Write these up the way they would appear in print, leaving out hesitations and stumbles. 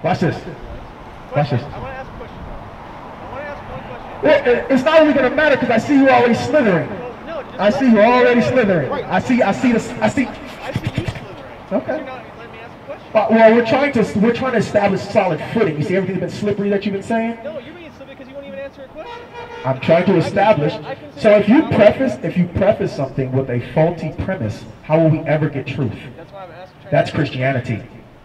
Watch this. Watch this. I want to ask a question. I want to ask one question. Well, it's not even going to matter because I see you already slithering. No, just I see you already slithering. Right. I see you slithering. I see you slithering. Okay. You're not letting me ask a question. Well, we're trying to establish solid footing. You see everything's been slippery that you've been saying? No, you're being slippery because you won't even answer a question. I'm trying to establish. So if you preface something with a faulty premise, how will we ever get truth? That's why I'm asking. That's Christianity.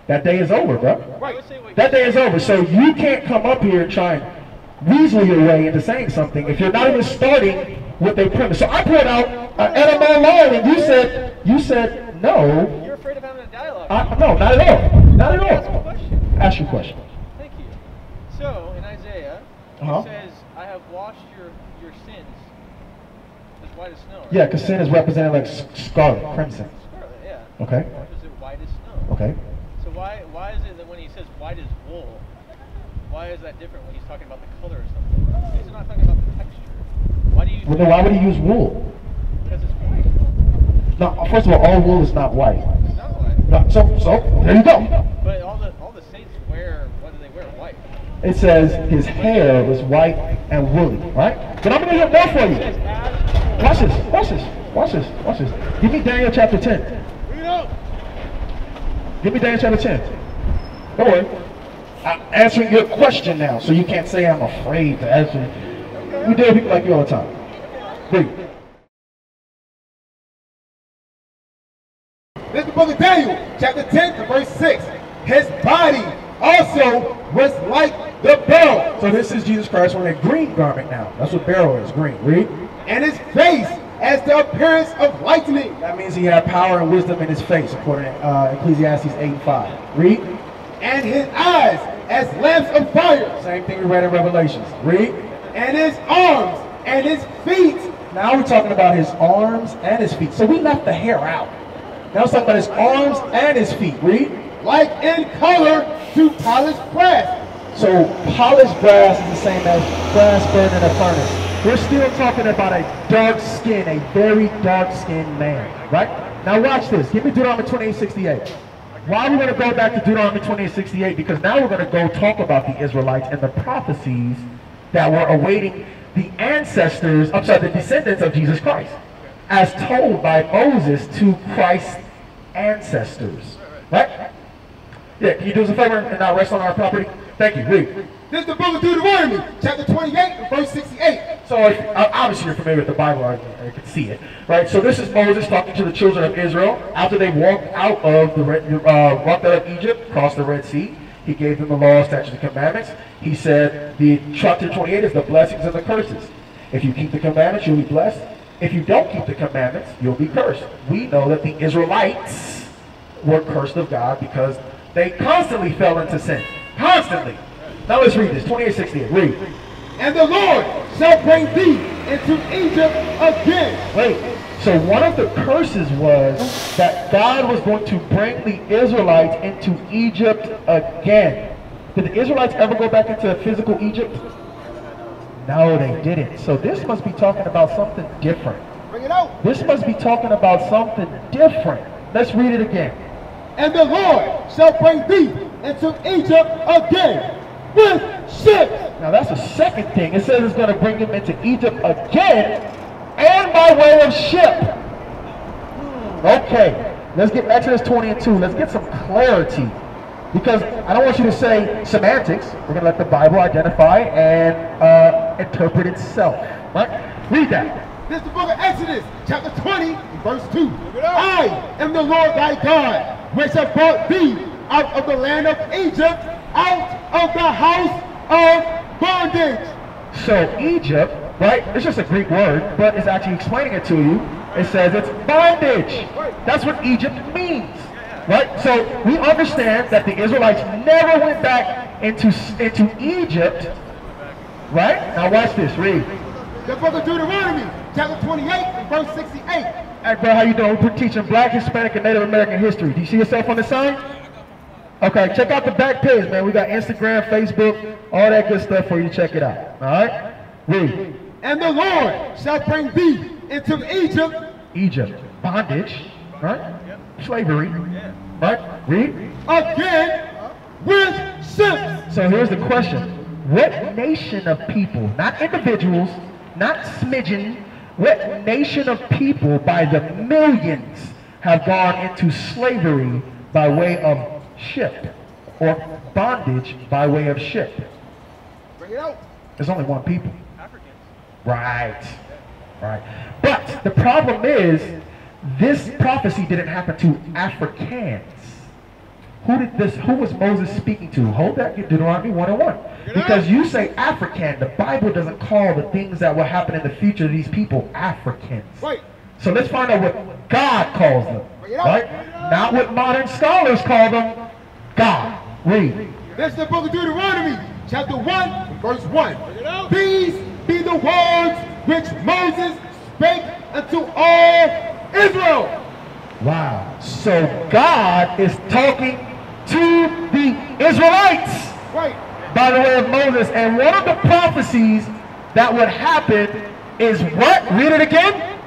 That day is over, bro. Right. That day is over. So you can't come up here and try and weasel your way into saying something if you're not even starting with a premise. So I pulled out an etymology line and you said no. You're afraid of having a dialogue. No, not at all. Not at Ask a all. question. Ask your question. Thank you. So in Isaiah, it says, "I have washed your sins as white as snow." Right? Yeah, because sin is represented like scarlet, crimson. Scarlet, yeah. Okay. Washes it white as snow. Okay. So why is it that when he says white as wool, why is that different when he's talking about the color or something? He's not talking about the texture. Why do you? Well, then why would he use wool? Because it's white. No, first of all wool is not white. It's not white. No, so there you go. But all the saints wear, what do they wear? White. It says his hair was white and woolly, right? But I'm going to get more for you. Watch this, watch this, watch this, watch this. Give me Daniel chapter 10. Read it out. Give me Daniel chapter 10. Don't worry. I'm answering your question now, so you can't say I'm afraid to answer. We deal with people like you all the time. Read. This is the book of Daniel, chapter 10, verse 6. His body also was like the beryl. So this is Jesus Christ wearing a green garment now. That's what beryl is, green. Read. And his face as the appearance of lightning. That means he had power and wisdom in his face, according to Ecclesiastes 8:5. Read. And his eyes as lamps of fire. Same thing we read in Revelations. Read. And his arms and his feet. Now we're talking about his arms and his feet. So we left the hair out. Now it's talking about his arms and his feet. Read. Like in color to polished brass. So polished brass is the same as brass burned in a furnace. We're still talking about a dark skin, a very dark skinned man. Right? Now watch this. Give me Deuteronomy 28:68. Why are we going to go back to Deuteronomy 28:68? Because now we're going to go talk about the Israelites and the prophecies that were awaiting the ancestors, the descendants of Jesus Christ, as told by Moses to Christ's ancestors. Right? Yeah, can you do us a favor and not rest on our property? Thank you. Read. This is the book of Deuteronomy, chapter 28, verse 68. So obviously you're familiar with the Bible, I can see it. Right? So this is Moses talking to the children of Israel after they walked out of Egypt, crossed the Red Sea. He gave them the law, statutes, and commandments. He said, chapter 28 is the blessings and the curses. If you keep the commandments, you'll be blessed. If you don't keep the commandments, you'll be cursed. We know that the Israelites were cursed of God because they constantly fell into sin. Constantly. Now let's read this. 28:68. Read. And the Lord shall bring thee into Egypt again. Wait. So one of the curses was that God was going to bring the Israelites into Egypt again. Did the Israelites ever go back into physical Egypt? No, they didn't. So this must be talking about something different. Bring it out. This must be talking about something different. Let's read it again. And the Lord shall bring thee into Egypt again with ships. Now that's the second thing. It says it's going to bring them into Egypt again and by way of ship. Okay, let's get Exodus 20:2. Let's get some clarity. Because I don't want you to say semantics. We're going to let the Bible identify and interpret itself. Right? Read that. This is the book of Exodus, chapter 20, verse 2. I am the Lord thy God, which have brought thee out of the land of Egypt, out of the house of bondage. So Egypt, right, it's just a Greek word, but it's actually explaining it to you. It says it's bondage. That's what Egypt means. Right? So we understand that the Israelites never went back into Egypt. Right? Now watch this. Read. The book of Deuteronomy, chapter 28, verse 68. Hey bro, how you doing? We're teaching Black, Hispanic, and Native American history. Do you see yourself on the sign? Okay, check out the back page, man. We got Instagram, Facebook, all that good stuff for you to check it out. All right? Read. And the Lord shall bring thee into Egypt. Egypt. Bondage. Right? Slavery. Right? Read. Again with ships. So here's the question. What nation of people, not individuals, not smidgen, what nation of people by the millions have gone into slavery by way of ship or bondage by way of ship? Bring it out. There's only one people. Africans. Right. Right. But the problem is, this prophecy didn't happen to Africans. Who was Moses speaking to? Hold that, Deuteronomy 1:1. Because you say African, the Bible doesn't call the things that will happen in the future to these people Africans. Right. So let's find out what God calls them. Right? Not what modern scholars call them. God. Read. That's the book of Deuteronomy, chapter 1, verse 1. These be the words which Moses spake unto all Israel. Wow. So God is talking to the Israelites Right. by the way of Moses. And one of the prophecies that would happen is what? Read it again.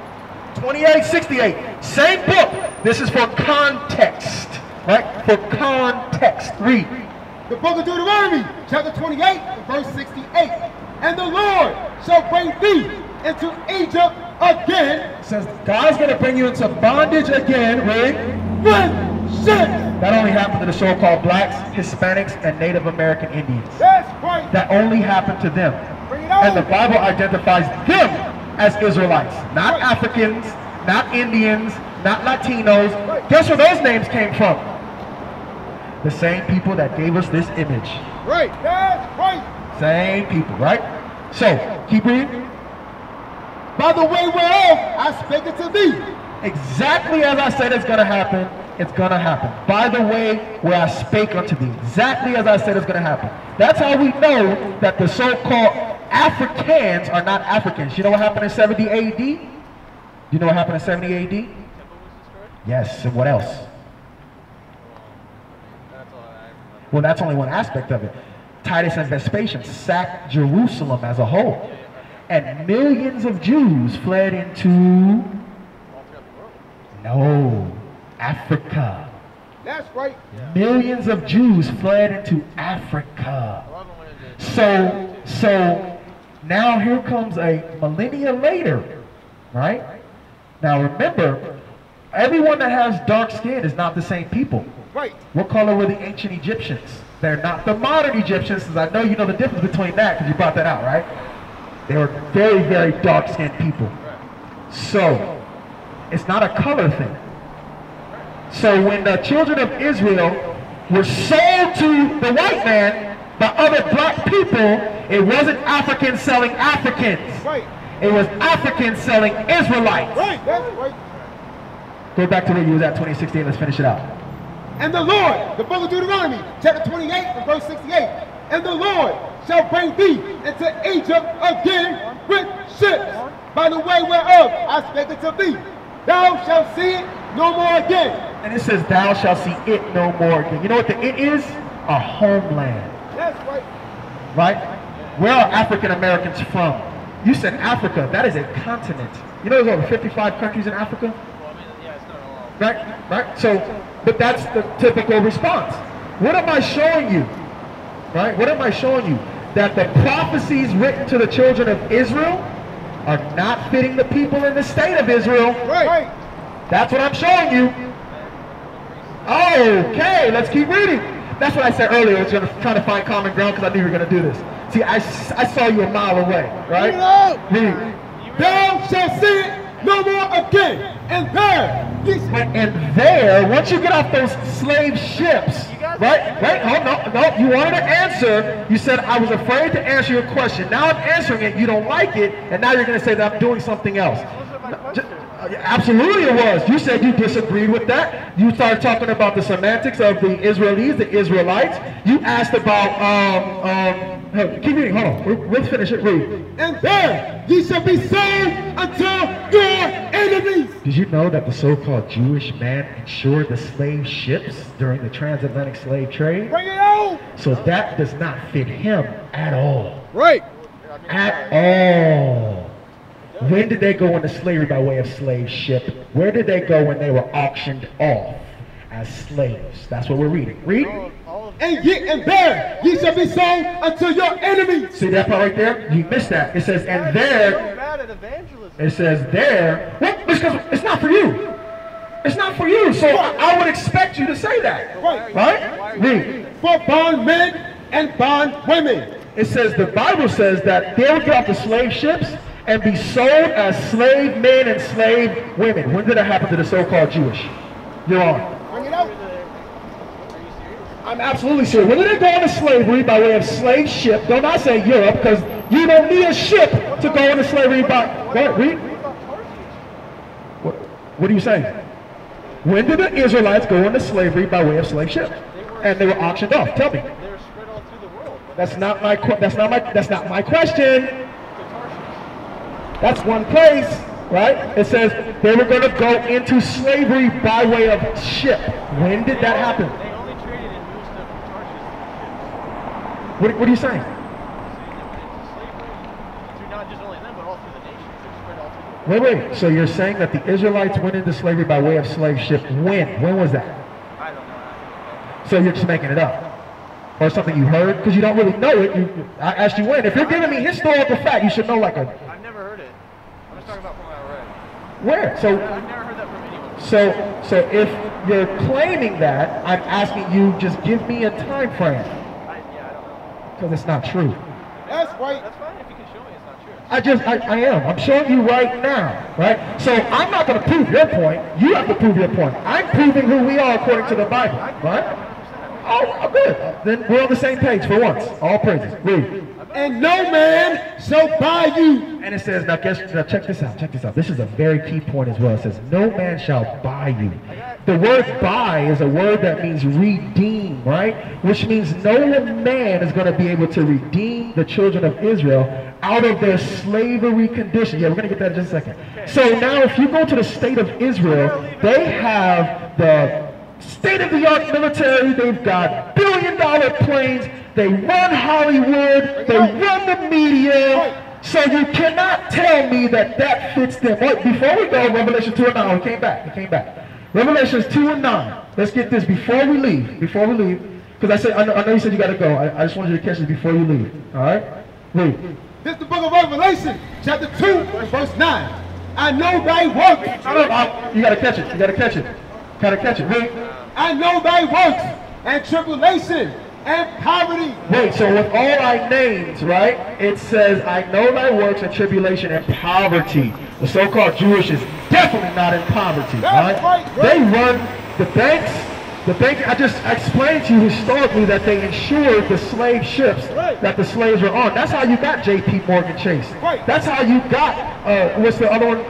28:68. Same book. This is for context. Right? For context. Read. The book of Deuteronomy, chapter 28, verse 68. And the Lord shall bring thee into Egypt again. It says God's going to bring you into bondage again. Read. With ships. That only happened to the so-called blacks, Hispanics, and Native American Indians. That's right. That only happened to them. Bring it on. And the Bible identifies them as Israelites, not Africans, not Indians, not Latinos. Guess where those names came from? The same people that gave us this image. Right. That's right. Same people, right? So, keep reading. By the way whereof I spake it to thee. Exactly as I said it's going to happen, it's going to happen. By the way where I spake unto thee. Exactly as I said it's going to happen. That's how we know that the so-called Africans are not Africans. You know what happened in 70 AD? You know what happened in 70 AD? Temple was destroyed? Yes, and what else? That's all I remember. Well, that's only one aspect of it. Titus and Vespasian sacked Jerusalem as a whole. And millions of Jews fled into, All throughout the world. no, Africa. That's right. Millions of Jews fled into Africa. A lot of them went into So now here comes a millennia later, right? Now remember, everyone that has dark skin is not the same people. Right. What color were the ancient Egyptians? They're not the modern Egyptians, because I know you know the difference between that, because you brought that out, right? They were very, very dark-skinned people. So, it's not a color thing. So when the children of Israel were sold to the white man by other black people, it wasn't Africans selling Africans. Right. It was Africans selling Israelites. Right. That's right. Go back to where you was at, 2016, let's finish it out. And the Lord, the book of Deuteronomy, chapter 28, and verse 68. And the Lord shall bring thee into Egypt again with ships, by the way whereof I spake it to thee. Thou shalt see it no more again. And it says, thou shalt see it no more again. You know what the it is? Our homeland. That's right. Right? Where are African Americans from? You said Africa. That is a continent. You know there's over 55 countries in Africa? Well, I mean, yeah, it's not all. Right? Right? So, but that's the typical response. What am I showing you? Right? What am I showing you? That the prophecies written to the children of Israel are not fitting the people in the state of Israel. Right. That's what I'm showing you. Okay, let's keep reading. That's what I said earlier. I was trying to find common ground because I knew you were going to do this. See, I saw you a mile away, right? Read. Thou shalt see it no more again. And there, once you get off those slave ships, right? Oh, no, you wanted to answer. You said, I was afraid to answer your question. Now I'm answering it. You don't like it. And now you're going to say that I'm doing something else. Absolutely it was. You said you disagreed with that. You started talking about the semantics of the Israelis, the Israelites. You asked about, keep reading, hold on. We'll finish it. Read. And there ye shall be sold unto your enemies. Did you know that the so-called Jewish man insured the slave ships during the transatlantic slave trade? Bring it on. So that does not fit him at all. Right. At all. When did they go into slavery by way of slave ship? Where did they go when they were auctioned off as slaves? That's what we're reading. Read. and there ye shall be sold unto your enemies. See that part right there? You missed that. It says, and there. Bad at evangelism. It says there. What? Because it's not for you. It's not for you. So I would expect you to say that. Right? Read. For bondmen and bondwomen. It says, the Bible says that they will get off the slave ships and be sold as slave men and slave women. When did that happen to the so-called Jewish? You're on. Bring it out. I'm absolutely serious. When did they go into slavery by way of slave ship? Don't I say Europe, because you don't need a ship to go into slavery by... Go ahead, read. What are you saying? When did the Israelites go into slavery by way of slave ship? And they were auctioned off. Tell me. They were spread all through the world. That's not my question. That's one place, right? It says they were going to go into slavery by way of ship. When did that happen? They only traded in new stuff from Tarshish. What are you saying? Through not just only them, but all through the nations. They're spread all through the world. Wait. So you're saying that the Israelites went into slavery by way of slave ship. When? When was that? I don't know. So you're just making it up. Or something you heard? Because you don't really know it. I asked you when. If you're giving me historical fact, you should know like a... I've never heard it. I'm just talking about from what I read. Where? So... I've never heard that from anyone. So if you're claiming that, I'm asking you, just give me a time frame. Yeah, I don't know. Because it's not true. That's right. That's fine if you can show me it's not true. I am. I'm showing you right now, right? So I'm not going to prove your point. You have to prove your point. I'm proving who we are according to the Bible, right? Oh, good. Then we're on the same page for once. All praises. Read. And no man shall buy you. And it says, now check this out. Check this out. This is a very key point as well. It says, no man shall buy you. The word buy is a word that means redeem, right? Which means no man is going to be able to redeem the children of Israel out of their slavery condition. Yeah, we're going to get that in just a second. So now if you go to the state of Israel, they have the state-of-the-art military. They've got billion-dollar planes. They run Hollywood. They run the media. So you cannot tell me that that fits them. Wait, before we go, Revelation 2 and 9. We came back. Revelations 2 and 9. Let's get this before we leave. Because I know you said you got to go. I just wanted you to catch this before you leave. All right? Read. This is the book of Revelation, chapter 2, and verse 9. I know thy works. You got to catch it. Read. I know thy works, and tribulation, and poverty. Wait, so with all I named, right, it says, I know thy works and tribulation and poverty. The so-called Jewish is definitely not in poverty, right? They run the banks. I just explained to you historically that they insured the slave ships that the slaves were on. That's how you got J.P. Morgan Chase. That's how you got, what's the other one?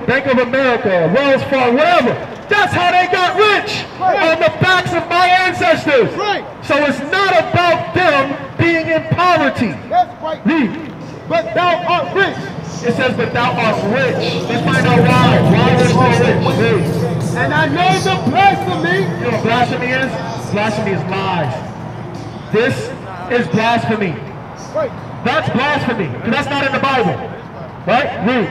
Bank of America, Wells Fargo, whatever. That's how they got rich, on the backs of my ancestors. So it's not about them being in poverty. That's right. But thou art rich. It says, but thou art rich. Let's find out why. Why they're so rich. And I know the blasphemy. You know what blasphemy is? Blasphemy is lies. This is blasphemy. That's blasphemy. Because that's not in the Bible. Right? Read.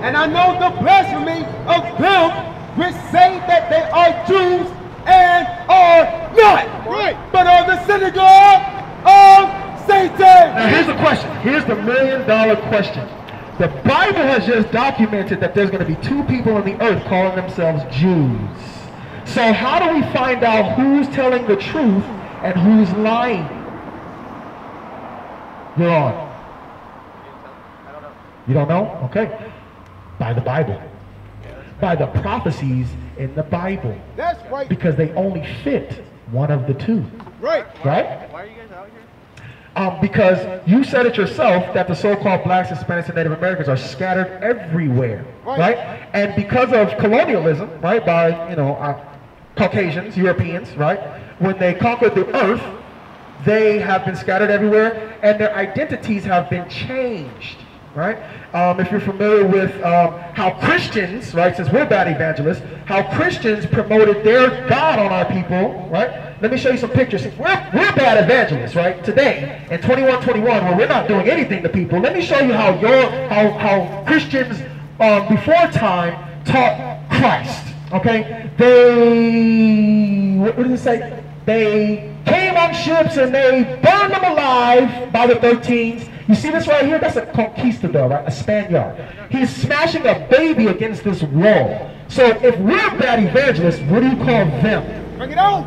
And I know the blasphemy of them which say that they are Jews and are not, but are the synagogue of Satan. Now here's the question. Here's the $1 million question. The Bible has just documented that there's going to be two people on the earth calling themselves Jews. So how do we find out who's telling the truth and who's lying? You're on. I don't know. You don't know? Okay. By the Bible. By the prophecies in the Bible. That's right. Because they only fit one of the two. Right. Right? Why are you guys out here? Because you said it yourself that the so-called blacks, Hispanics, and Native Americans are scattered everywhere, right? And because of colonialism, right, by, Caucasians, Europeans, right, when they conquered the earth, they have been scattered everywhere, and their identities have been changed, right? If you're familiar with how Christians, right, since we're bad evangelists, how Christians promoted their God on our people, right? Let me show you some pictures. We're bad evangelists, right? Today, in 2121, where we're not doing anything to people, let me show you how Christians before time taught Christ, okay? What did it say? They came on ships and they burned them alive by the 13s. You see this right here? That's a conquistador, right? A Spaniard. He's smashing a baby against this wall. So if we're bad evangelists, what do you call them? Bring it on.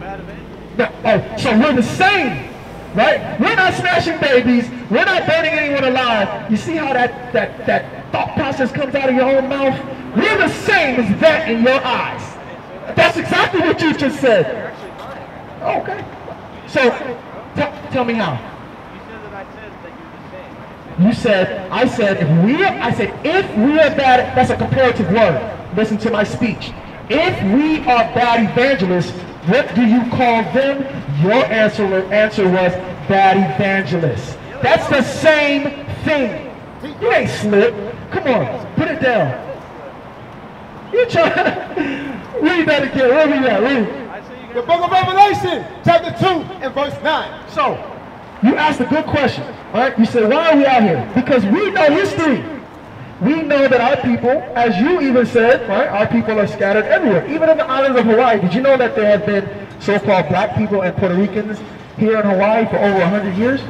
No, so we're the same, right? We're not smashing babies. We're not burning anyone alive. You see how that thought process comes out of your own mouth? We're the same as that in your eyes. That's exactly what you just said. Okay. So, tell me how. You said, I said, if we are bad, that's a comparative word. Listen to my speech. If we are bad evangelists, what do you call them? Your answer was bad evangelists. That's the same thing. You ain't slip. Come on, put it down. You trying to read that again. Where we at? Read. The book of Revelation, chapter 2 and verse 9. So, you asked a good question, right? You said, why are we out here? Because we know history. We know that our people, as you even said, right, our people are scattered everywhere. Even in the islands of Hawaii. Did you know that there have been so-called black people and Puerto Ricans here in Hawaii for over 100 years?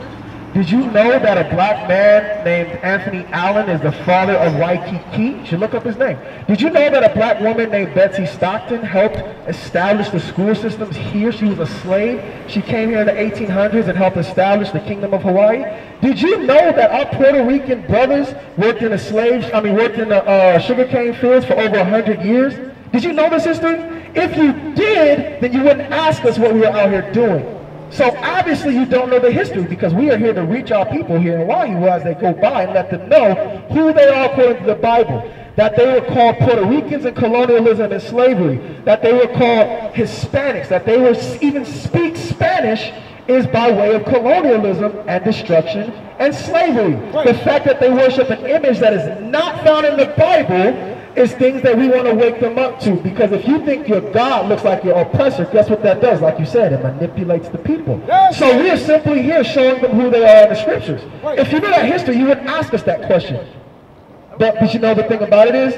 Did you know that a black man named Anthony Allen is the father of Waikiki? You should look up his name. Did you know that a black woman named Betsy Stockton helped establish the school systems here? She was a slave. She came here in the 1800s and helped establish the Kingdom of Hawaii. Did you know that our Puerto Rican brothers worked in the sugarcane fields for over 100 years? Did you know this history? If you did, then you wouldn't ask us what we were out here doing. So obviously you don't know the history, because we are here to reach our people here in Hawaii as they go by and let them know who they are according to the Bible. That they were called Puerto Ricans in colonialism and slavery. That they were called Hispanics. That they were even speak Spanish is by way of colonialism and destruction and slavery. Right. The fact that they worship an image that is not found in the Bible is things that we want to wake them up to, because if you think your God looks like your oppressor, guess what that does? Like you said, it manipulates the people. Yes. So we are simply here showing them who they are in the scriptures. Right. If you knew that history, you wouldn't ask us that question. But you know the thing about it is,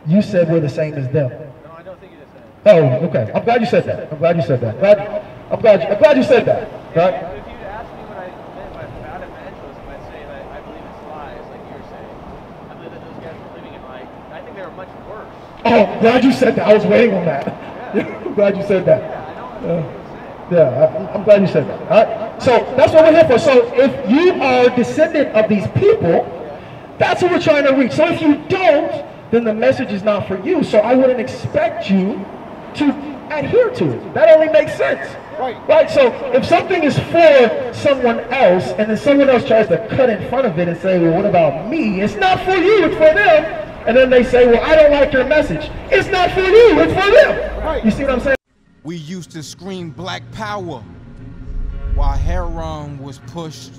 you said we're the same as them. No, I don't think you just said it. Oh, okay. I'm glad you said that. I'm glad you said that. I'm glad you said that. Right? If you'd asked me what I meant by bad evangelism, I'd say that I believe it's lies, like you're saying. I believe that those guys were living in light. I think they were much worse. Oh, glad you said that. I was waiting on that. Yeah. I'm glad you said that. I'm glad you said that. All right? So that's what we're here for. So if you are a descendant of these people, that's what we're trying to reach. So if you don't, then the message is not for you. So I wouldn't expect you to adhere to it. That only makes sense. Right? So if something is for someone else, and then someone else tries to cut in front of it and say, well, what about me? It's not for you, it's for them. And then they say, well, I don't like your message. It's not for you, it's for them. Right. You see what I'm saying? We used to scream black power while heroin was pushed.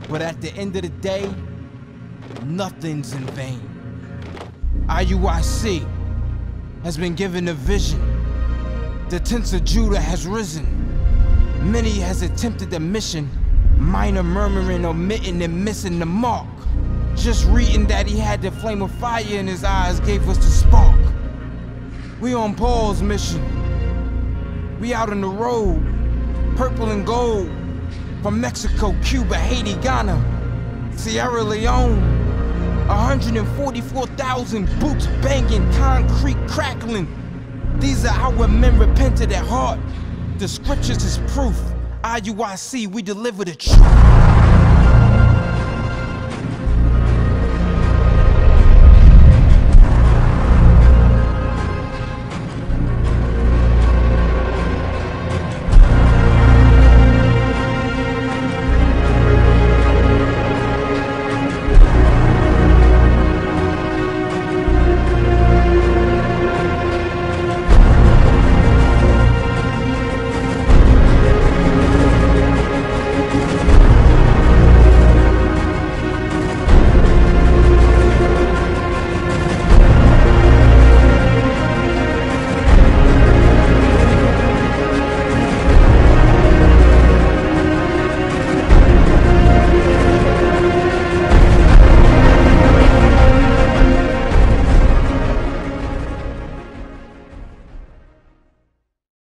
But at the end of the day, nothing's in vain. IUIC has been given a vision. The tents of Judah has risen. Many has attempted the mission. Minor murmuring, omitting, and missing the mark. Just reading that he had the flame of fire in his eyes gave us the spark. We on Paul's mission. We out on the road, purple and gold. From Mexico, Cuba, Haiti, Ghana, Sierra Leone. 144,000 boots banging, concrete crackling. These are our men repented at heart. The scriptures is proof. IUIC, we deliver the truth.